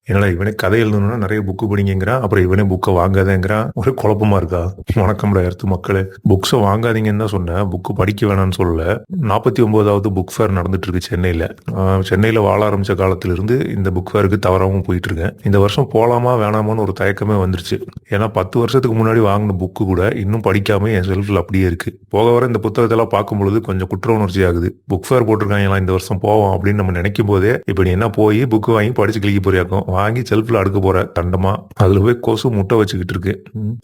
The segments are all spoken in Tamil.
என்னடா இவனே கதை எழுதணும்னா நிறைய புக்கு படிங்கிறான், அப்புறம் இவனே புக்கை வாங்காதேங்கிறான். ஒரு குழப்பமா இருக்கா? வணக்கம்டா எடுத்து மக்களே. புக்ஸை வாங்காதீங்கன்னு தான் சொன்னேன், புக்கு படிக்க வேணாம்னு சொல்லல. 49வது புக் ஃபேர் நடந்துட்டு இருக்கு சென்னையில். சென்னையில் வாழ ஆரம்பித்த காலத்திலிருந்து இந்த புக் ஃபேருக்கு தவறாமல் போயிட்டு இருக்கேன். இந்த வருஷம் போகலாமா வேணாமான்னு ஒரு தயக்கமே வந்துருச்சு. ஏன்னா 10 வருஷத்துக்கு முன்னாடி வாங்கின புக்கு கூட இன்னும் படிக்காம என் செல்ஃபில் அப்படியே இருக்கு. போக வர இந்த புத்தகத்தெல்லாம் பார்க்கும்பொழுது கொஞ்சம் குற்ற உணர்ச்சி ஆகுது. புக் ஃபேர் போட்டிருக்காங்களா இந்த வருஷம் போவோம் அப்படின்னு நம்ம நினைக்கும் போதே இப்படி என்ன போய் புக்கு வாங்கி படிச்சு கிளிக்க போறியாக்கும், வாங்கி செல்ஃப்ல அடுக்க போற தண்டமா, அதுல போய் கொசு முட்டை வச்சுக்கிட்டு இருக்கு.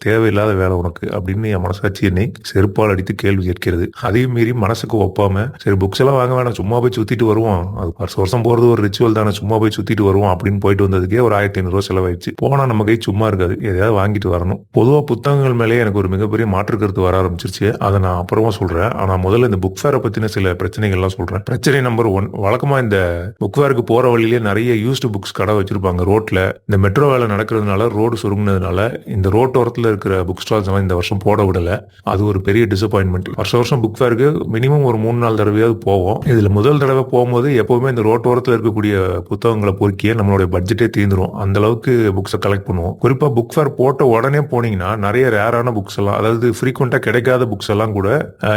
தேவையில்லாத வேலை உனக்கு அப்படின்னு என் மனசாட்சி என்னை செருப்பால் அடித்து கேள்வி கேட்கிறது. அதையும் மீறி மனசுக்கு ஒப்பாம சரி புக்ஸ் எல்லாம் வாங்க வேணாம், சும்மா போய் சுத்திட்டு வருவோம், அது வருஷம் போறது ஒரு ரிச்சுவல் தானே, சும்மா போய் சுத்திட்டு வருவோம் அப்படின்னு போயிட்டு வந்ததுக்கே ஒரு 1500 செலவாயிடுச்சு. போனா நம்ம கை சும்மா இருக்காது, எதையாவது வாங்கிட்டு வரணும். பொதுவா புத்தகங்கள் மேலே எனக்கு ஒரு மிகப்பெரிய மாற்று கருத்து வர ஆரம்பிச்சிருச்சு. அதை நான் அப்புறமா சொல்றேன். ஆனா முதல்ல இந்த புக் ஃபேரை பத்தின சில பிரச்சனைகள்லாம் சொல்றேன். பிரச்சனை நம்பர் 1, வழக்கமா இந்த புக் ஃபேருக்கு போற வழியிலே நிறைய யூஸ்டு புக்ஸ் கடை வச்சிருப்பாங்க ரோட்ல. இந்த மெட்ரோ வேலை நடக்கிறதுனால, ரோடு சுருங்கினதுனால இந்த ரோட்டோரத்தில் இருக்கிற புக் ஸ்டால்ஸ் எல்லாம் இந்த வருஷம் போட விடல. அது ஒரு பெரிய டிசப்பாயின்மெண்ட். வருஷம் புக் ஃபேருக்கு மினிமம் ஒரு 3-4 தடவையாவது போவோம். இதுல முதல் தடவை போகும்போது எப்பவுமே இந்த ரோட்டோரத்தில் இருக்கக்கூடிய புத்தகங்களை பொறுக்கிய நம்மளுடைய பட்ஜெட்டே தீர்ந்துரும். அந்த அளவுக்கு புக்ஸை கலெக்ட் பண்ணுவோம். குறிப்பா புக் ஃபேர் போட்ட உடனே போனீங்கன்னா நிறைய ரேரான புக்ஸ் எல்லாம், அதாவது ஃப்ரீக்வெண்டா கிடைக்காத புக்ஸ் எல்லாம் கூட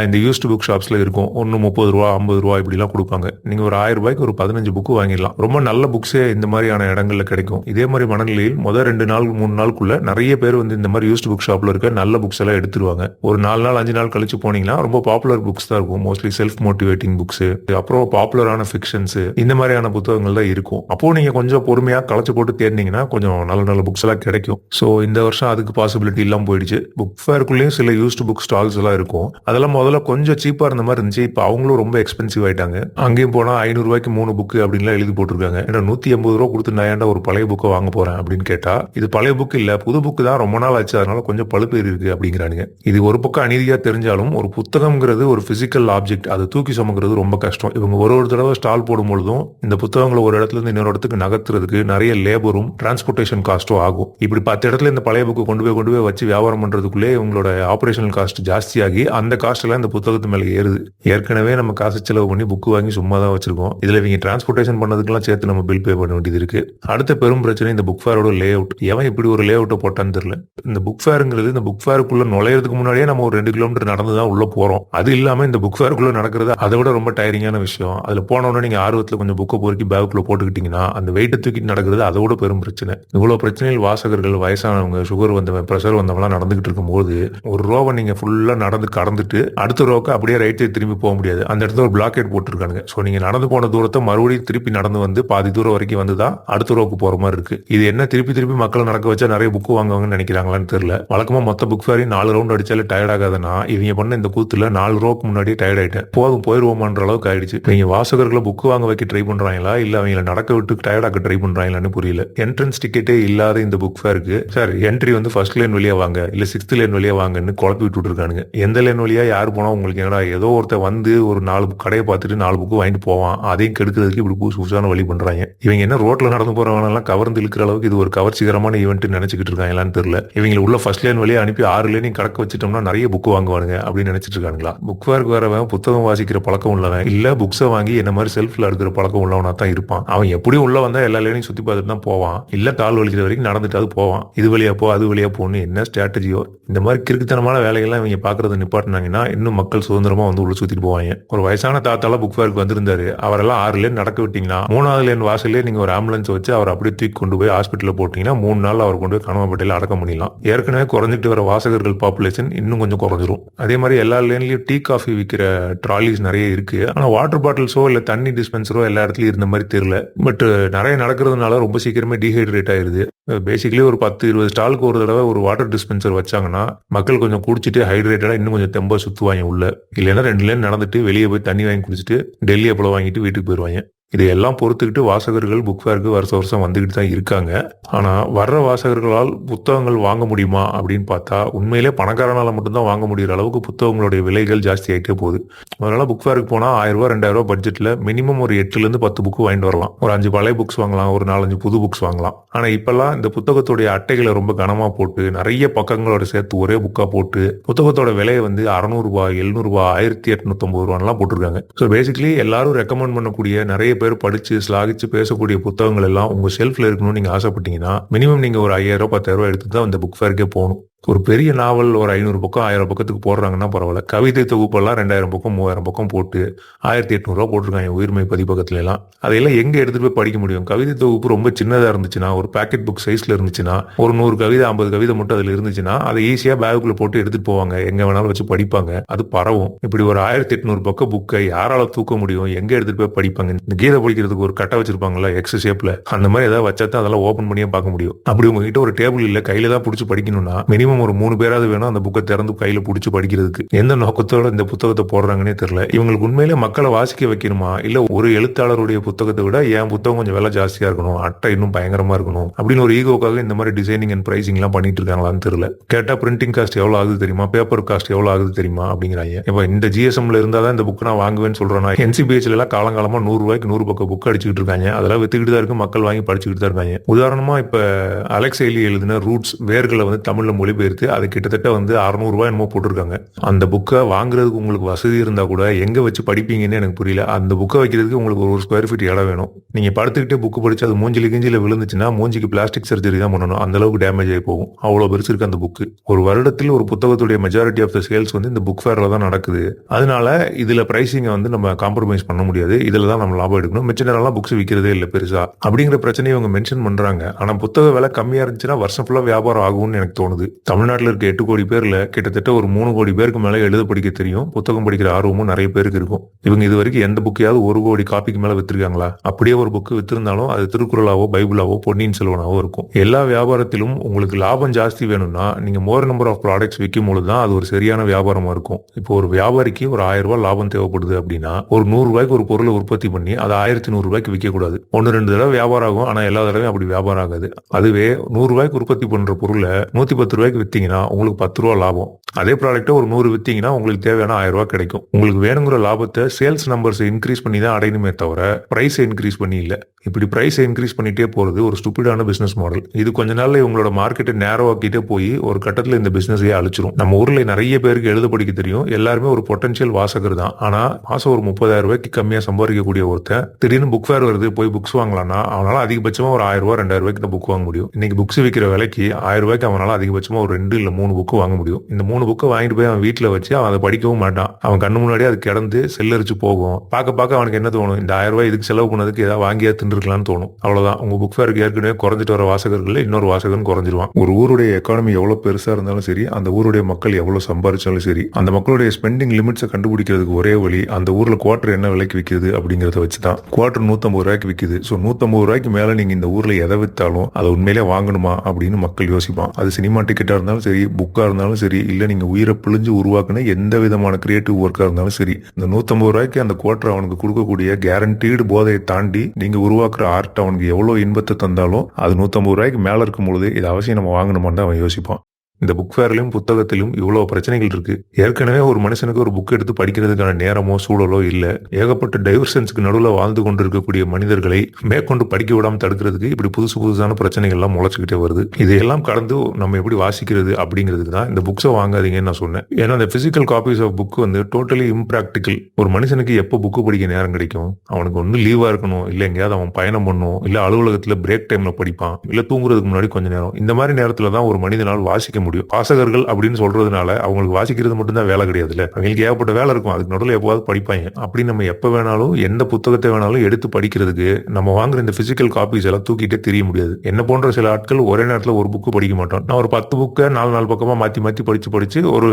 இந்த யூஸ்டு புக் ஷாப்ஸ்ல இருக்கும். ஒன்னு 30 ரூபா 50 ரூபா இப்படி எல்லாம் கொடுப்பாங்க. நீங்க ஒரு 1000 ரூபாய்க்கு ஒரு 15 புக்கு வாங்கிடலாம். ரொம்ப நல்ல புக்ஸே இந்த மாதிரியான இடங்கள்ல கிடைக்கும். இதே மாதிரி மனநிலையில் முதல் 2 நாள் 3 நாளுக்குள்ள நிறைய பேர் வந்து இந்த மாதிரி யூஸ்டு புக் ஷாப்ல இருக்க நல்ல புக்ஸ் எல்லாம் எடுத்துருவாங்க. ஒரு 4 நாள் 5 நாள் கழிச்சு போனீங்கன்னா ரொம்ப பாப்புலர் புக்ஸ் தான் இருக்கும். மோஸ்ட்லி செல்ஃப் மோட்டிவேட்டிங் புக்ஸ், அப்புறம் பாப்புலரான ஃபிக்ஷன்ஸ், இந்த மாதிரியான புத்தகங்கள் தான் இருக்கும். அப்போ நீங்க கொஞ்சம் பொறுமையா களைச்சு போட்டு தேடினீங்கன்னா கொஞ்சம் நல்ல நல்ல புக்ஸ் எல்லாம் கிடைக்கும். ஸோ இந்த வருஷம் அதுக்கு பாசிபிலிட்டி இல்லாம போயிடுச்சு. புக் ஃபேருக்குள்ளேயும் சில யூஸ்டு புக் ஸ்டால்ஸ் எல்லாம் இருக்கும். அதெல்லாம் முதல்ல கொஞ்சம் சீப்பா இருந்த மாதிரி இருந்துச்சு. இப்போ அவங்களும் ரொம்ப எக்ஸ்பென்சிவ் ஆயிட்டாங்க. அங்கேயும் போனா 500 ரூபாய்க்கு 3 புக்கு அப்படின்லாம் எழுதி போட்டிருக்காங்க. 180 ரூபா கொடுத்து நான் ஏன்டா ஒரு பழைய புக்கை வாங்க போறேன் அப்படின்னு கேட்டா, இது பழைய புக் இல்ல, புது புக்கு தான், ரொம்ப நாள் ஆச்சு, அதனால கொஞ்சம் பழுப்பேறி இருக்கு அப்படிங்கிறானுங்க. இது ஒரு பக்கம் அநீதியா தெரிஞ்சாலும் ஒரு புத்தகம்ங்கிறது ஒரு பிசிக்கல் ஆப்ஜெக்ட், அதை தூக்கி சுமக்கிறது ரொம்ப கஷ்டம். இவங்க ஒரு தடவை ஸ்டால் போடும் பொழுதும் இந்த புத்தகங்களை ஒரு இடத்துல இருந்து இன்னொரு இடத்துக்கு நகர்த்துறதுக்கு நிறைய லேபரும் டிரான்ஸ்போர்டேஷன் காஸ்ட்டும் ஆகும். இப்படி 10 இடத்துல இந்த பழைய புக்கு கொண்டு போய் வச்சு வியாபாரம் பண்றதுக்குள்ளே இவங்களோட ஆபரேஷனல் காஸ்ட் ஜாஸ்தியாகி அந்த காஸ்ட் எல்லாம் இந்த புத்தகத்து மேல ஏறுது. ஏற்கனவே நம்ம காசு செலவு பண்ணி புக்கு வாங்கி சும்மா தான் வச்சிருக்கோம். இதுல இவங்க டிரான்ஸ்போர்டேஷன் பண்ணதுக்கெல்லாம் சேர்த்து நம்ம பில் பே பண்ண வேண்டியது இருக்கு. அடுத்த பெரும் பிரச்சனை இந்த புக் ஃபேரோட லே அவுட். எவன் இப்படி ஒரு லே அவுட்டை போட்டான்னு தெரியல. இந்த புக் ஃபேருங்கிறது, இந்த புக் ஃபேருக்குள்ள நுழையறதுக்கு முன்னாடியே நம்ம ஒரு 2 கிலோமீட்டர் நடந்து தான் உள்ள போறோம். அது இல்லாம இந்த புக் ஃபேருக்குள்ள நடக்கிறது அதை விட ரொம்ப டயரிங்கான விஷயம். அதுல போனோட நீங்க ஆர்வத்துல கொஞ்சம் புக்கை பொறுக்கி பேக்குள்ள போட்டுக்கிட்டீங்கன்னா அந்த வெயிட்டை தூக்கிட்டு நடக்கிறது அதை விட பெரும் பிரச்சனை. இவ்வளவு பிரச்சனைகள் வாசகர்கள், வயசானவங்க, சுகர் வந்தவன், பிரஷர் வந்தவங்களாம் நடந்துகிட்டு இருக்கும் போது ஒரு ரோவை நீங்க ஃபுல்லா நடந்து கடந்துட்டு அடுத்த ரோக்கு அப்படியே ரைட் சைடு திரும்பி போக முடியாது. அந்த இடத்துல ஒரு பிளாக்கெட் போட்டுருக்காங்க. ஸோ நீங்க நடந்து போன தூரத்தை மறுபடியும் திருப்பி நடந்து வந்து பாதி தூரம் வரைக்கும் வந்துதான் அடுத்த ரோக்கு போற மாதிரி இருக்கு. இது என்ன திருப்பி மக்களை நடக்க வச்சா நிறைய புக்கு வாங்குவாங்கன்னு நினைக்கிறாங்களான்னு தெரியல. வழக்கமா மொத்த புக் ஃபேரி 4 ரவுண்ட் அடிச்சாலே டயர்ட் ஆகாதுன்னா இவங்க பண்ண இந்த கூத்துல 4 ரோக்கு முன்னாடியே டயர்ட் ஆயிட்டேன். போதும் போயிருவோமான்ற அளவுக்கு ஆயிடுச்சு. இவங்க வாசகர்களை புக்கு வாங்க வைக்க ட்ரை பண்றாங்களா இல்ல அவங்களை நடக்க விட்டு டயர்டாக்க ட்ரை பண்றாங்களான்னு புரியல. என்ட்ரன்ஸ் டிக்கெட்டே இல்லாத இந்த புக் ஃபேருக்கு சார் என்ட்ரி வந்து ஃபர்ஸ்ட் லைன் வழியா வாங்க இல்ல 6th லைன் வழியா வாங்கன்னு குழப்பி விட்டு இருக்கானுங்க. எந்த லைன் வழியா யார் போனா உங்களுக்கு என்னடா, ஏதோ ஒருத்தர் வந்து ஒரு 4 கடையை பார்த்துட்டு 4 புக்கு வாங்கிட்டு போவான், அதையும் கெடுக்கிறதுக்கு இப்படி புதுசான வழி பண்றாங்க. இவங்க என்ன ரோட்ல நடந்து போறவங்க எல்லாம் கவர்ந்து இழுக்கிற அளவுக்கு இது ஒரு கவர்ச்சிகரமான ஈவெண்ட் நினைச்சுக்கிட்டு இருக்காங்களான்னு தெரியல. இவங்க உள்ள ஃபர்ஸ்ட் லைன் வழியா அனுப்பி 6 லைனையும் கடக்க வச்சுட்டோம்னா நிறைய புக்கு வாங்குவானுங்க அப்படின்னு நினைச்சிட்டு இருக்காங்களா? புக் ஃபேருக்கு வரவன் புத்தகம் வாசிக்கிற பழக்கம் உள்ளவன் இல்ல புக்ஸை வாங்கி என்ன மாதிரி செல்ஃப்ல எடுக்கிற பழக்கம் உள்ளவனா தான் இருப்பான். அவன் எப்படியும் உள்ள வந்தா எல்லா லைனையும் சுத்தி பார்த்துட்டு தான் போவான், இல்ல கால் வலிக்கிற வரைக்கும் நடந்துட்டாவது போவான். இது வழியா போ அது வழியா போன்னு என்ன ஸ்ட்ராட்டஜியோ. இந்த மாதிரி கிறுக்குத்தனமான வேலைகள்லாம் இவங்க பாக்குறத நிப்பாட்டினாங்கன்னா இன்னும் மக்கள் சுதந்திரமா வந்து உள்ள சுத்திட்டு போவாங்க. ஒரு வயசான தாத்தால புக் ஃபேருக்கு வந்திருந்தாரு. அவரெல்லாம் 6 லைன் நடக்க விட்டீங்கன்னா 3வது லைன் வாசல்லே நீங்க ஒரு ஆம்புலன்ஸ் வச்சு அவர் அப்படியே தூக்கி கொண்டு போய் ஹாஸ்பிட்டல் போட்டீங்கன்னா 3 நாள் அவர் கொண்டு போய் கனவாப்பேட்டையில அடக்க முடியலாம். ஏற்கனவே குறைஞ்சிட்டு வர வாசகர்கள் பாப்புலேஷன் இன்னும் கொஞ்சம் குறைஞ்சிரும். அதே மாதிரி எல்லா லைன்லயும் டீ காஃபி விற்கிற ட்ராலிஸ் நிறைய இருக்கு. ஆனா வாட்டர் பாட்டில்ஸோ இல்ல தண்ணி டிஸ்பென்சரோ எல்லா இடத்துலயும் இருந்த மாதிரி தெரியல. பட் நிறைய நடக்கிறதுனால ரொம்ப சீக்கிரமே டீஹைட்ரேட் ஆயிருது. பேசிக்கலி ஒரு 10-20 ஸ்டாலுக்கு ஒரு தடவை ஒரு வாட்டர் டிஸ்பென்சர் வச்சாங்கன்னா மக்கள் கொஞ்சம் குடிச்சிட்டு ஹைட்ரேட்டடா இன்னும் கொஞ்சம் தெம்பா சுத்துவாங்க உள்ள. இல்லைன்னா 2 லைன் நடந்துட்டு வெளியே போய் தண்ணி வாங்கி குடிச்சிட்டு டெல்லி அப்பளம் வாங்கிட்டு வீட்டுக்கு போயிருவாங்க. இதையெல்லாம் பொறுத்துக்கிட்டு வாசகர்கள் புக் ஃபேருக்கு வருஷம் வந்துகிட்டு தான் இருக்காங்க. ஆனா வர்ற வாசகர்களால் புத்தகங்கள் வாங்க முடியுமா அப்படின்னு பார்த்தா உண்மையிலே பணக்காரனால மட்டும்தான் வாங்க முடிகிற அளவுக்கு புத்தகங்களுடைய விலைகள் ஜாஸ்தி ஆகிட்டே போகுது. அதனால புக் ஃபேருக்கு போனா 1000 ரூபாய் 2000 ரூபாய் பட்ஜெட்ல மினிமம் ஒரு 8ல இருந்து 10 புக்கு வாங்கிட்டு வரலாம். ஒரு 5 பழைய புக்ஸ் வாங்கலாம், ஒரு 4-5 புது புக்ஸ் வாங்கலாம். ஆனா இப்பெல்லாம் இந்த புத்தகத்துடைய அட்டைகளை ரொம்ப கனமா போட்டு நிறைய பக்கங்களோட சேர்த்து ஒரே புக்கா போட்டு புத்தகத்தோட விலையை வந்து 600 ரூபாய் 700 ரூபாய் 1850 ரூபாய்லாம் போட்டிருக்காங்க. ஸோ பேசிக்கலி எல்லாரும் ரெக்கமெண்ட் பண்ணக்கூடிய நிறைய பேர் படிச்சு ஸ்லாகிச்சு பேசக்கூடிய புத்தகங்கள் எல்லாம் உங்க ஷெல்ஃப்ல இருக்கணும்னு நீங்க ஆசைப்பட்டீங்கன்னா மினிமம் நீங்க ஒரு 5000 10,000 எடுத்து தான் இந்த புக் ஃபேருக்கே போகணும். ஒரு பெரிய நாவல் ஒரு 500 பக்கம் 1000 பக்கத்துக்கு போடுறாங்கன்னா பரவாயில்ல. கவிதை தொகுப்பெல்லாம் 2000 பக்கம் 3000 பக்கம் போட்டு 1800 போட்டிருக்காங்க உயிர்மை பதிப்பகத்துல எல்லாம். அதையெல்லாம் எங்க எடுத்துட்டு போய் படிக்க முடியும்? கவிதை தொகுப்பு ரொம்ப சின்னதா இருந்துச்சுன்னா, ஒரு பாக்கெட் புக் சைஸ்ல இருந்துச்சுன்னா, ஒரு 100 கவிதை 50 கவிதை மட்டும் அதுல இருந்துச்சுன்னா அதை ஈஸியா பேக்குள்ள போட்டு எடுத்துட்டு போவாங்க, எங்க வேணாலும் வச்சு படிப்பாங்க, அது பரவும். இப்படி ஒரு 1800 பக்கம் புக்கை யாரால தூக்க முடியும்? எங்க எடுத்துட்டு போய் படிப்பாங்க? இந்த கீதை படிக்கிறதுக்கு ஒரு கட்டை வச்சிருப்பாங்களா எக்ஸ் ஷேப்ல, அந்த மாதிரி ஏதாவது வச்சாதான் அதெல்லாம் ஓபன் பண்ணியே பார்க்க முடியும். அப்படி உங்ககிட்ட ஒரு டேபிள் இல்ல, கையில தான் பிடிச்சி படிக்கணும்னா மினிமம் ஒரு 3 பேராவது வேணும் அந்த புக்கை திறந்து கையில பிடிச்சி படிக்கிறதுக்கு. எந்த நோக்கத்தோட இந்த புத்தகத்தை போடுறாங்கன்னே தெரியல. இவங்களுக்கு உண்மையிலே மக்களை வாசிக்க வைக்கணுமா, இல்ல ஒரு எழுத்தாளருடைய புத்தகத்தை விட என் புத்தகம் கொஞ்சம் விலை ஜாஸ்தியா இருக்கணும், அட்டை இன்னும் பயங்கரமா இருக்கணும் அப்படின்னு ஒரு ஈகோக்காக இந்த மாதிரி டிசைனிங் அண்ட் பிரைசிங் எல்லாம் பண்ணிட்டு இருக்காங்களான்னு தெரியல. கேட்டா பிரிண்டிங் காஸ்ட் எவ்வளவு ஆகுது தெரியுமா, பேப்பர் காஸ்ட் எவ்வளவு ஆகுது தெரியுமா அப்படிங்கிறாங்க. இப்ப இந்த ஜிஎஸ்எம்ல இருந்தாதான் இந்த புக் நான் வாங்குவேன்னு சொல்றேன்னா, என்சிபிஹெச்ல எல்லாம் காலங்காலமா 100 ரூபாய்க்கு 100 பக்கம் புக் அடிச்சுட்டு இருக்காங்க. அதெல்லாம் வித்துக்கிட்டு தான் இருக்கு, மக்கள் வாங்கி படிச்சுக்கிட்டு தான் இருக்காங்க. உதாரணமா இப்ப அலெக்ஸ் எய்லி எழுதின ரூட்ஸ் வேர்களை தமிழ்ல மொழிபெயர்த்து அது கிட்டத்தட்ட 600 ரூபாய் என்னமோ போட்டிருக்காங்க. அந்த புக்கை வாங்குறதுக்கு உங்களுக்கு வசதி இருந்தா கூட எங்க வச்சு படிப்பீங்கன்னு எனக்கு புரியல. அந்த புக்கை வைக்கிறதுக்கு உங்களுக்கு ஒரு ஸ்கொயர் ஃபீட் இடம் வேணும். நீங்க படுத்துக்கிட்டே புக்கு படிச்சு அது மூஞ்சில கிஞ்சில விழுந்துச்சுன்னா மூஞ்சிக்கு பிளாஸ்டிக் சர்ஜரி தான் பண்ணணும், அந்த அளவுக்கு டேமேஜ் ஆகி போகும். அவ்வளவு பெருசு இருக்கு அந்த புக்கு. ஒரு வருடத்தில் ஒரு புத்தகத்துடைய மெஜாரிட்டி ஆஃப் த சேல்ஸ் இந்த புக் ஃபேர்ல தான் நடக்குது. அதனால இதுல பிரைசிங்கை நம்ம காம்ப்ரமைஸ் பண்ண முடியாது, இதுல தான் நம்ம லாபம் எடுக்கணும், மிச்ச நேரம்லாம் புக்ஸ் விற்கிறதே இல்லை பெருசா அப்படிங்கிற பிரச்சனையை அவங்க மென்ஷன் பண்றாங்க. ஆனா புத்தக விலை கம்மியா இருந்துச்சுன்னா வருஷம் ஃபுல்லா வியாபாரம் ஆகும்னு எனக்கு தோணுது. தமிழ்நாட்டில் இருக்க 8 கோடி பேர்ல கிட்டத்தட்ட ஒரு 3 கோடி பேருக்கு மேல எழுத படிக்க தெரியும், புத்தகம் படிக்கிற ஆர்வமும் நிறைய பேருக்கு இருக்கும். இவங்க இது வரைக்கும் எந்த புக்கையாவது 1 கோடி காப்பிக்கு மேல வித்திருக்காங்களா? அப்படியே ஒரு புக்கு வித்திருந்தாலும் அது திருக்குறளாவோ பைபிளாவோ பொன்னியின் செல்வனாவோ இருக்கும். எல்லா வியாபாரத்திலும் உங்களுக்கு லாபம் ஜாஸ்தி வேணும்னா நீங்க மோர் நம்பர் ஆஃப் ப்ராடக்ட்ஸ் விற்கும் பொழுது தான் அது ஒரு சரியான வியாபாரமா இருக்கும். இப்போ ஒரு வியாபாரிக்கு ஒரு 1000 ரூபாய் லாபம் தேவைப்படுது அப்படின்னா ஒரு 100 ரூபாய்க்கு ஒரு பொருளை உற்பத்தி பண்ணி அதை 1100 ரூபாய்க்கு விற்க கூடாது. 1-2 தடவை வியாபாரம் ஆகும், ஆனா எல்லா தடவையும் அப்படி வியாபாரம் ஆகாது. அதுவே 100 ரூபாய்க்கு உற்பத்தி பண்ற பொருளை 110 ரூபாய்க்கு வித்தீங்கன்னா உங்களுக்கு 10 ரூபாய் லாபம். அதே ப்ராடக்ட்டை ஒரு 100 வித்தீங்கன்னா உங்களுக்கு தேவையான 1000 ரூபாய் கிடைக்கும். உங்களுக்கு வேணுங்கிற லாபத்தை சேல்ஸ் நம்பர்ஸ் இன்க்ரீஸ் பண்ணி தான் அடையணுமே தவிர பிரைஸ் இன்க்ரீஸ் பண்ணி இல்ல. இப்படி பிரைஸ் இன்க்ரீஸ் பண்ணிட்டே போறது ஒரு ஸ்டூபிடான பிசினஸ் மாடல். இது கொஞ்ச நாள்ல உங்களோட மார்க்கெட்டை நேரோ ஆக்கிட்டே போய் ஒரு கட்டத்துல இந்த பிசினஸையே அழிச்சிரும். நம்ம ஊர்ல நிறைய பேருக்கு எழுத படிக்க தெரியும், எல்லாருமே ஒரு பொட்டன்ஷியல் வாசகர் தான். ஆனா மாசம் ஒரு 30,000 ரூபாய்க்கு கம்மியா சம்பாதிக்கக்கூடிய ஒருத்தன் திடீர்னு புக் ஃபேர் வருது போய் புக்ஸ் வாங்கலாம்னா அவனால அதிகபட்சமா ஒரு 1000 ரூபாய் 2000 ரூபாய்க்கு தான் புக் வாங்க முடியும். இன்னைக்கு புக்ஸ் விற்கிற விலைக்கு 1000 ரூபாய்க்கு அவனால அதிகபட்சமா ஒரு 2 இல்ல 3 புக் வாங்க முடியும். இந்த 3 புக்கை வாங்கிட்டு போய் அவன் வீட்டுல வச்சு அவன் அதை படிக்கவும் மாட்டான். அவன் கண்ணு முன்னாடியே அது கிடந்து செல்லரிச்சு போகும். பார்க்க அவனுக்கு என்ன தோணும், இந்த 1000 ரூபாய் இதுக்கு செலவு பண்ணதுக்கு ஏதாவது வாங்கியா தின்றுக்கலாம்னு தோணும். அவ்வளவுதான். உங்க புக் ஃபேருக்கு ஏற்கனவே குறைஞ்சிட்டு வர வாசகர்கள் இன்னொரு வாசகன் குறைஞ்சிருவான். ஒரு ஊருடைய எக்கானமி எவ்வளவு பெருசா இருந்தாலும் சரி, அந்த ஊருடைய மக்கள் எவ்வளவு சம்பாதிச்சாலும் சரி, அந்த மக்களுடைய ஸ்பெண்டிங் லிமிட்ஸை கண்டுபிடிக்கிறதுக்கு ஒரே வழி அந்த ஊர்ல குவார்டர் என்ன விலைக்கு விற்குது அப்படிங்கறத வச்சுதான். குவார்டர் 150 ரூபாய்க்கு விற்குது. சோ 150 ரூபாய்க்கு மேல நீங்க இந்த ஊர்ல எதை வித்தாலும் அதை உண்மையிலே வாங்கணுமா அப்படின்னு மக்கள் யோசிப்பான். அது சினிமா டிக்கெட்டா இருந்தாலும் சரி, புக்கா இருந்தாலும் சரி, இல்ல நீங்க உயிரை பிழிஞ்சு உருவாக்குன எந்த விதமான கிரியேட்டிவ் ஒர்க்கா இருந்தாலும் சரி, இந்த 150 ரூபாய்க்கு அந்த குவார்டர் அவனுக்கு கொடுக்கக்கூடிய கேரண்டீடு போதையை தாண்டி நீங்க உருவாக்குற ஆர்ட் அவனுக்கு எவ்வளவு இன்பத்தை தந்தாலும் அது 150 ரூபாய்க்கு மேல இருக்கும் பொழுது இது அவசியம் நம்ம வாங்கணுமான்னு அவன் யோசிப்பான். இந்த புக் ஃபேர்லயும் புத்தகத்திலும் இவ்வளவு பிரச்சனைகள் இருக்கு. ஏற்கனவே ஒரு மனுஷனுக்கு ஒரு புக் எடுத்து படிக்கிறதுக்கான நேரமோ சூழலோ இல்ல. ஏகப்பட்ட டைவர்ஷன்ஸ்க்கு நடுவில் வாழ்ந்து கொண்டு இருக்கக்கூடிய மனிதர்களை மேற்கொண்டு படிக்க விடாம தடுக்கிறதுக்கு இப்படி புதுசான பிரச்சனைகள் எல்லாம் முளைச்சுக்கிட்டே வருது. இதையெல்லாம் கடந்து நம்ம எப்படி வாசிக்கிறது அப்படிங்கிறதுக்கு தான் இந்த புக்ஸை வாங்காதீங்கன்னு நான் சொன்னேன். ஏன்னா இந்த physical copies of book totally impractical. ஒரு மனுஷனுக்கு எப்போ புக்கு படிக்க நேரம் கிடைக்கும்? அவனுக்கு ஒன்னும் லீவா இருக்கணும், இல்ல எங்கேயாவது அவன் பயணம் பண்ணும், இல்ல அலுவலகத்துல பிரேக் டைம்ல படிப்பான், இல்ல தூங்குறதுக்கு முன்னாடி கொஞ்ச நேரம். இந்த மாதிரி நேரத்துல தான் ஒரு மனிதனால் வாசிக்க முடியும். வாசகர்கள் அப்படின்னு சொல்றதுனால அவங்களுக்கு வாசிக்கிறது மட்டும்தான் வேலை கிடையாதுல்ல, அவங்களுக்கு ஏகப்பட்ட வேலை இருக்கும். அதுக்கு நடுவில் எப்போவாது படிப்பாங்க. அப்படி நம்ம எப்ப வேணாலும் எந்த புத்தகத்தை வேணாலும் எடுத்து படிக்கிறதுக்கு நம்ம வாங்குற இந்த பிசிக்கல் காப்பீஸ் எல்லாம் தூக்கிட்டே தெரிய முடியாது. என்ன போன்ற சில ஆட்கள் ஒரே நேரத்தில் ஒரு புக்கு படிக்க மாட்டோம். நான் ஒரு 10 புக்கை 4 பக்கமா மாத்தி படிச்சு ஒரு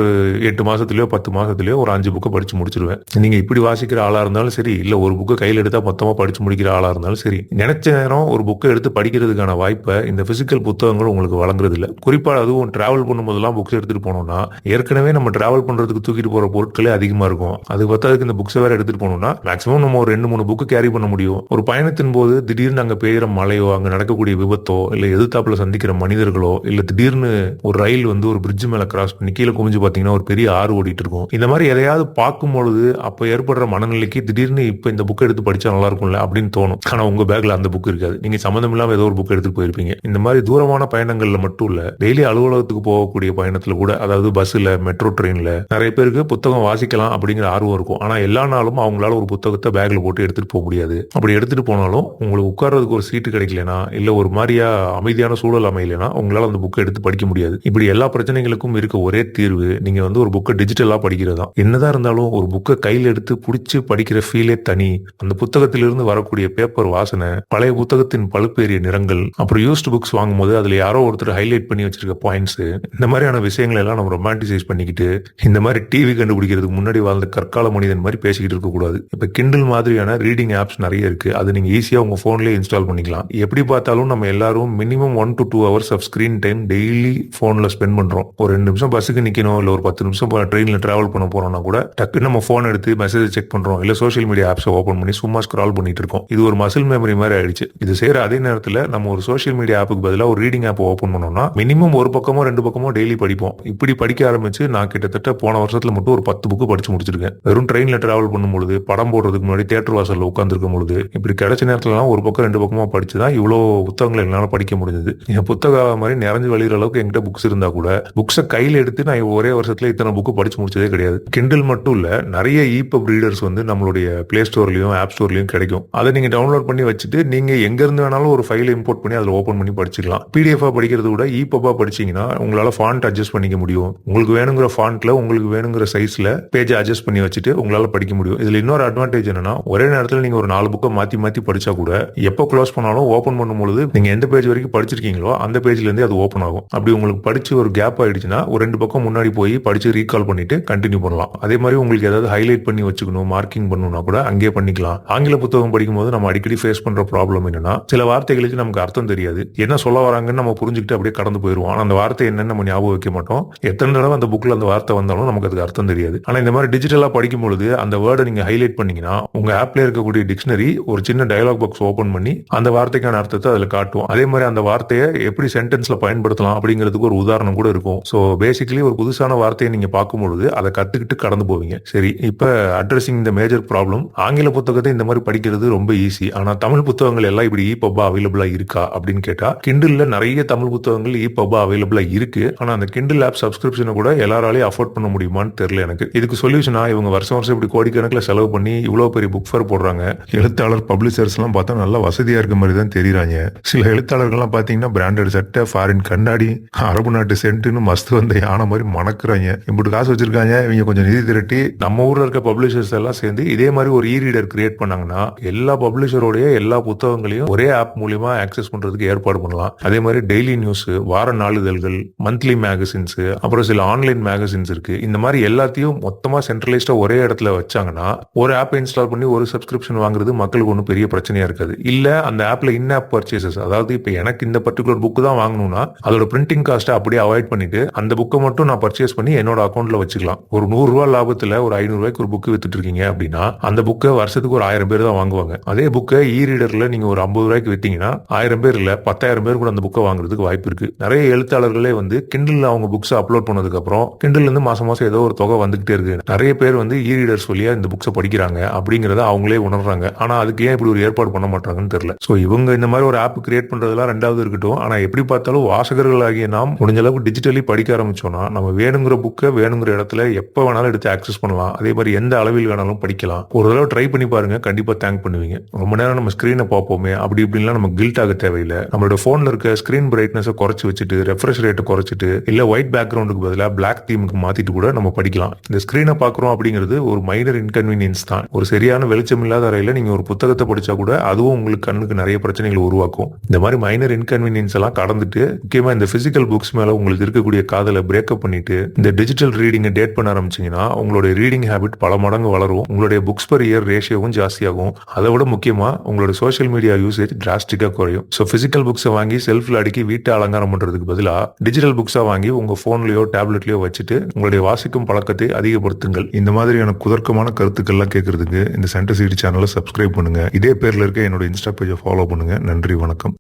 8 மாசத்துலயோ 10 மாசத்துலயோ ஒரு 5 புக்கை படிச்சு முடிச்சிருவேன். நீங்க இப்படி வாசிக்கிற ஆளா இருந்தாலும் சரி, இல்ல ஒரு புக்கை கையில் எடுத்தா மொத்தமா படிச்சு முடிக்கிற ஆளா இருந்தாலும் சரி, நினைச்ச நேரம் ஒரு புக்கை எடுத்து படிக்கிறதுக்கான வாய்ப்பை இந்த பிசிக்கல் புத்தகங்கள் உங்களுக்கு வழங்குறது இல்லை. குறிப்பா அதுவும் டிராவல் பண்ணும்போதெல்லாம் புக்ஸ் எடுத்துட்டு போனோம்னா ஏற்கனவே நம்ம டிராவல் பண்றதுக்கு தூக்கிட்டு போற பொருட்களே அதிகமா இருக்கும். அது பத்தாதுக்கு இந்த புக்ஸ் வேற எடுத்துட்டு போனோம்னா மேக்ஸிமம் நம்ம ஒரு 2-3 புக்கு கேரி பண்ண முடியும். ஒரு பயணத்தின் போது திடீர்னு அங்க பெய்கிற மழையோ, அங்க நடக்கக்கூடிய விபத்தோ, இல்ல எதிர்த்தாப்புல சந்திக்கிற மனிதர்களோ, இல்ல திடீர்னு ஒரு ரயில் ஒரு பிரிட்ஜ் மேல கிராஸ் பண்ணி கீழே குமிஞ்சு பாத்தீங்கன்னா ஒரு பெரிய ஆறு ஓடிட்டு இருக்கும். இந்த மாதிரி எதையாவது பார்க்கும் பொழுது அப்ப ஏற்படுற மனநிலைக்கு திடீர்னு இப்ப இந்த புக் எடுத்து படிச்சா நல்லா இருக்கும்ல அப்படின்னு தோணும். ஆனா உங்க பேக்ல அந்த புக் இருக்காது. நீங்க சம்பந்தம் இல்லாம ஏதோ ஒரு புக் எடுத்துட்டு போயிருப்பீங்க. இந்த மாதிரி தூரமான பயணங்கள்ல மட்டும் இல்ல, டெய்லி அலுவலகத்துக்கு போகக்கூடிய பயணத்துல கூட, அதாவது பஸ்ல, மெட்ரோ ட்ரெயின்ல நிறைய பேருக்கு புத்தகம் வாசிக்கலாம் அப்படிங்கிற ஆர்வம் இருக்கும். ஆனா எல்லா நாளும் அவங்களால ஒரு புத்தகத்தை பேக்ல போட்டு எடுத்துட்டு போக முடியாது. அப்படி எடுத்துட்டு போனாலும் உங்களுக்கு உட்கார்றதுக்கு ஒரு சீட்டு கிடைக்கலனா, இல்ல ஒரு மாதிரியா அமைதியான சூழல் அமையலைன்னா உங்களால அந்த புக்கை எடுத்து படிக்க முடியாது. இப்படி எல்லா பிரச்சனைகளுக்கும் இருக்க ஒரே தீர்வு நீங்க ஒரு புக்கை டிஜிட்டலா படிக்கிறது தான். என்னதான் இருந்தாலும் ஒரு புக்கை கையில எடுத்து பிடிச்சு படிக்கிற ஃபீலே தனி. அந்த புத்தகத்திலிருந்து வரக்கூடிய பேப்பர் வாசனை, பழைய புத்தகத்தின் பழுப்பேறிய நிறங்கள், அப்புறம் யூஸ்டு புக்ஸ் வாங்கும்போது அதுல யாரோ ஒருத்தர் ஹைலைட் பண்ணி வச்சிருக்க பாயிண்ட்ஸ், இந்த மாதிரியான விஷயங்கள் எல்லாம் நம்ம ரொமான்டிசைஸ் பண்ணிக்கிட்டு இந்த மாதிரி டிவி கண்டுபிடிக்கிறதுக்கு முன்னாடி வாழ்ந்த கற்கால மனிதன் மாதிரி பேசிக்கிட்டு இருக்க கூடாது. இப்ப கிண்டில் மாதிரியான ரீடிங் ஆப்ஸ் நிறைய இருக்கு. அது நீங்க ஈஸியா உங்க போன்லயே இன்ஸ்டால் பண்ணிக்கலாம். எப்படி பார்த்தாலும் நம்ம எல்லாரும் minimum 1 to 2 hours of screen time daily போன்ல ஸ்பெண்ட் பண்றோம். ஒரு 2 நிமிஷம் பஸ்ஸுக்கு நிக்கணும், இல்ல ஒரு 10 நிமிஷம் ட்ரெயின்ல டிராவல் பண்ண போறோம்னா கூட டக்கு நம்ம போன் எடுத்து மெசேஜ் செக் பண்றோம், இல்ல சோஷியல் மீடியா ஆப்ஸை ஓபன் பண்ணி சும்மா ஸ்க்ரால் பண்ணிட்டு இருக்கோம். இது ஒரு மசில் மெமரி மாதிரி ஆயிடுச்சு. இது செய்யற அதே நேரத்துல நம்ம ஒரு சோஷியல் மீடியா ஆப்புக்கு பதிலாக ஒரு ரீடிங் ஆப் ஓபன் பண்ணோம்னா மினிமம் ஒரு பக்கமோ 2 பக்கமோ டெய்லி படிப்போம். இப்படி படிக்க ஆரம்பிச்சு நான் கிட்டத்தட்ட போன வருஷத்துல மட்டும் ஒரு 10 புக்கு படிச்சு முடிச்சிருக்கேன். வெறும் ட்ரெயின்ல டிராவல் பண்ணும்பொழுது, படம் போடுறதுக்கு முன்னாடி தியேட்டர் வாசல்ல உட்கார்ந்துருக்கும் பொழுது, இப்படி கிடைச்ச நேரத்துல ஒரு பக்கம் 2 பக்கமா படிச்சுதான் இவ்வளவு புத்தகங்களை என்னால படிக்க முடிஞ்சது. என் புத்தக மாதிரி நிறைஞ்சு வழிகிற அளவுக்கு என்கிட்ட புக்ஸ் இருந்தா கூட புக்ஸை கையில எடுத்து நான் ஒரே வருஷத்துல இத்தனை புக்கு படிச்சு முடிச்சதே கிடையாது. கிண்டில் மட்டும் இல்ல, நிறைய இபுக் ரீடர்ஸ் நம்மளுடைய பிளே ஸ்டோர்லயும் ஆப் ஸ்டோர்லயும் கிடைக்கும். அதை நீங்க டவுன்லோட் பண்ணி வச்சுட்டு நீங்க எங்க இருந்து வேணாலும் ஒரு ஃபைலை இம்போர்ட் பண்ணி அதில் ஓபன் பண்ணி படிச்சுக்கலாம். பிடிஎஃப் படிக்கிறத விட இபுக்கா படிச்சீங்கன்னா உங்களால ஃபாண்ட் அட்ஜஸ்ட் பண்ணிக்க முடியும். உங்களுக்கு வேணுங்கிற ஃபாண்ட்ல உங்களுக்கு வேணுங்கிற சைஸ்ல பேஜை அட்ஜஸ்ட் பண்ணி வச்சுட்டு உங்களால படிக்க முடியும். இதுல இன்னொரு அட்வான்டேஜ் என்னன்னா, ஒரே நேரத்தில் நீங்க ஒரு 4 புக்கை மாத்தி மாத்தி படிச்சா கூட எப்போ க்ளோஸ் பண்ணாலும் ஓபன் பண்ணும்போது நீங்க எந்த பேஜ் வரைக்கும் படிச்சிருக்கீங்களோ அந்த பேஜ்ல இருந்தே அது ஓபன் ஆகும். அப்படி உங்களுக்கு படிச்சு ஒரு கேப் ஆயிடுச்சுன்னா ஒரு 2 பக்கம் முன்னாடி போய் படிச்சு ரீகால் பண்ணிட்டு கண்டினியூ பண்ணலாம். அதே மாதிரி உங்களுக்கு ஏதாவது ஹைலைட் பண்ணி வச்சுக்கணும், மார்க்கிங் பண்ணணும்னா கூட அங்கேயே பண்ணிக்கலாம். ஆங்கில புத்தகம் படிக்கும் போது நம்ம அடிக்கடி ஃபேஸ் பண்ற ப்ராப்ளம் என்னன்னா, சில வார்த்தைகளுக்கு நமக்கு அர்த்தம் தெரியாது. என்ன சொல்ல வராங்கன்னு நம்ம புரிஞ்சுக்கிட்டு அப்படியே கடந்து போயிருவோம். ஆனா அந்த வார்த்தை என்னன்னு நம்ம ஞாபகம் வைக்க மாட்டோம். எத்தனை தடவை அந்த புக்ல அந்த வார்த்தை வந்தாலும் நமக்கு அதுக்கு அர்த்தம் தெரியாது. ஆனா இந்த மாதிரி டிஜிட்டலா படிக்கும் பொழுது அந்த வேர்டை நீங்க ஹைலைட் பண்ணீங்கன்னா உங்க ஆப்ல இருக்கக்கூடிய டிக்ஷனரி ஒரு சின்ன டயலாக் பாக்ஸ் ஓபன் பண்ணி அந்த வார்த்தைக்கான அர்த்தத்தை அதுல காட்டும். அதே மாதிரி அந்த வார்த்தையை எப்படி சென்டென்ஸ்ல பயன்படுத்தலாம் அப்படிங்கிறதுக்கு ஒரு உதாரணம் கூட இருக்கும். சோ பேசிக்கலி ஒரு புதுசான வார்த்தையை நீங்க பார்க்கும்பொழுது அதை கத்துக்கிட்டு கடந்து போவீங்க. சரி, இப்ப அட்ரஸிங் த மேஜர் ப்ராப்ளம். ஆங்கில புத்தகத்தை இந்த மாதிரி படிக்கிறது ரொம்ப ஈஸி. ஆனா தமிழ் புத்தகங்கள் எல்லாம் இப்படி இபுக்கா அவைலபிளா இருக்கா அப்படின்னு கேட்டா, கிண்டில்ல நிறைய தமிழ் புத்தகங்கள் இபுக்கா அவைலபிளா இருக்கு. ஆனா அந்த கிண்டில் ஆப் சப்ஸ்கிரிப்ஷனை கூட எல்லாராலையும் அஃபோர்ட் பண்ண முடியுமான்னு தெரியல எனக்கு. இதுக்கு சொல்யூஷனா இவங்க வருஷம் வருஷம் இப்படி கோடிக்கணக்கில் செலவு பண்ணி இவ்வளவு பெரிய புக் ஃபேர் போடுறாங்க. எழுத்தாளர் பப்ளிஷர்ஸ் எல்லாம் பார்த்தா நல்லா வசதியா இருக்க மாதிரி தான் தெரியுறாங்க. சில எழுத்தாளர்கள்லாம் பாத்தீங்கன்னா பிராண்டட் சட்டை, ஃபாரின் கண்ணாடி, அரபு நாட்டு சென்ட்னு மஸ்து வந்த யானை மாதிரி மணக்குறாங்க. இப்படி காசு வச்சிருக்காங்க. இவங்க கொஞ்சம் நிதி திரட்டி நம்ம ஊர்ல இருக்க பப்ளிஷர்ஸ் எல்லாம் சேர்ந்து இதே மாதிரி ஒரு ரீடர் கிரியேட் பண்ணாங்கன்னா எல்லா பப்ளிஷரோடைய எல்லா புத்தகங்களையும் ஒரே ஆப் மூலியமா ஆக்சஸ் பண்றதுக்கு ஏற்பாடு பண்ணலாம். அதே மாதிரி டெய்லி நியூஸ், வார நாளிதழ்கள், மந்த்லி மேகசின்ஸ், அப்புறம் சில ஆன்லைன் மேகசின்ஸ் இருக்கு. இந்த மாதிரி எல்லாத்தையும் மொத்தமா சென்ட்ரலைஸ்டா ஒரே இடத்துல வச்சாங்கன்னா ஒரு ஆப் இன்ஸ்டால் பண்ணி ஒரு சப்ஸ்கிரிப்ஷன் வாங்குறது மக்களுக்கு ஒன்றும் பெரிய பிரச்சனையா இருக்காது. இல்ல அந்த ஆப்ல இன் ஆப் பர்ச்சேசஸ், அதாவது இப்ப எனக்கு இந்த பர்டிகுலர் புக் தான் வாங்கணும்னா அதோட பிரிண்டிங் காஸ்ட்டை அப்படியே அவாய்ட் பண்ணிட்டு அந்த புக்கை மட்டும் நான் பர்ச்சேஸ் பண்ணி என்னோட அக்கௌண்ட்ல வச்சுக்கலாம். ஒரு 100 ரூபாய் லாபத்துல ஒரு 500 ரூபாய்க்கு ஒரு புக் வித்துட்டு இருக்கீங்க அப்படின்னா அந்த புக்கை வருஷத்துக்கு ஒரு 1000 பேர் தான் வாங்குவாங்க. அதே புக்கை ரீடர்ல நீங்க ஒரு 50 ரூபாய்க்கு வித்தீங்கன்னா 1000 பேர் இல்ல 10,000 பேர் கூட அந்த புக்கை வாங்குறதுக்கு வாய்ப்பு இருக்கு. நிறைய எழுத்தாளர்களே கிண்டில் அவங்க புக்ஸ் அப்லோட் பண்ணதுக்கு அப்புறம் கிண்டில் இருந்து மாசம் மாசம் ஏதோ ஒரு தொகை வந்துகிட்டே இருக்கு. நிறைய பேர் ரீடர்ஸ் வழியா இந்த புக்ஸை படிக்கிறாங்க அப்படிங்கறத அவங்களே உணர்றாங்க. ஆனா அதுக்கு ஏன் இப்படி ஒரு ஏற்பாடு பண்ண மாட்டாங்கன்னு தெரியல. சோ இவங்க இந்த மாதிரி ஒரு ஆப் கிரியேட் பண்றதெல்லாம் ரெண்டாவது இருக்கட்டும். ஆனா எப்படி பார்த்தாலும் வாசகர்கள் ஆகிய நாம் முடிஞ்ச அளவுக்கு டிஜிட்டலி படிக்க ஆரம்பிச்சோம்னா நம்ம வேணுங்கிற புக்கை வேணுங்கிற இடத்துல எப்ப வேணாலும் எடுத்து ஆக்சஸ் பண்ணலாம். அதே மாதிரி எந்த அளவில் வேணாலும் படிக்கலாம். ஒரு தடவை ட்ரை பண்ணி பாருங்க, கண்டிப்பா தேங்க் பண்ணுவீங்க. ரொம்ப நேரம் நம்ம ஸ்கிரீனை பார்ப்போமே அப்படி இப்படின்லாம் நம்ம கில்ட் ஆக தேவையில்லை. நம்மளோட போன்ல இருக்க ஸ்கிரீன் பிரைட்னஸ் குறைச்சு வச்சுட்டு ரெஃப்ரெஷ் ரேட்டை குறைச்சிட்டு இல்ல ஒயிட் பேக்ரவுண்டுக்கு பதிலாக பிளாக் தீமுக்கு மாத்திட்டு கூட நம்ம படிக்கலாம். இந்த ஸ்கிரீனை பாக்குறோம் அப்படிங்கிறது ஒரு மைனர் இன்கன்வீனியன்ஸ் தான். ஒரு சரியான வெளிச்சம் இல்லாத அறையில நீங்க ஒரு புத்தகத்தை படிச்சா கூட அதுவும் உங்களுக்கு கண்ணுக்கு நிறைய பிரச்சனைகள் உருவாக்கும். இந்த மாதிரி மைனர் இன்கன்வீனியன்ஸ் எல்லாம் கடந்துட்டு முக்கியமா இந்த பிசிக்கல் புக்ஸ் மேல உங்களுக்கு இருக்கக்கூடிய காதலை பிரேக்கப் பண்ணிட்டு இந்த டிஜிட்டல் ரீடிங்கை டேட் பண்ண ஆரம்பிச்சீங்கன்னா உங்களுடைய ரீடிங் ஹேபிட் பல மடங்கு வளரும். உங்களுடைய புக்ஸ் பர் இயர் ரேஷியோவும் ஜாஸ்தியாகும். அதை விட முக்கியமா உங்களோட சோஷியல் மீடியா யூசேஜ் டிராஸ்டிக்கா குறையும். ஸோ பிசிக்கல் புக்ஸை வாங்கி செல்ஃப்ல அடுக்கி வீட்டை அலங்காரம் பண்றதுக்கு பதிலா டிஜிட்டல் புக்ஸா வாங்கி உங்க போன்லயோ டேப்லெட்லயோ வச்சுட்டு உங்களுடைய வாசிக்கும் பழக்கத்தை அதிகப்படுத்துங்கள். இந்த மாதிரியான குதர்க்கமான கருத்துக்கள்லாம் கேட்கறதுக்கு இந்த சென்டர் சிடி சேனலை சப்ஸ்கிரைப் பண்ணுங்க. இதே பேர்ல இருக்க என்னோட இன்ஸ்டா பேஜை ஃபாலோ பண்ணுங்க. நன்றி, வணக்கம்.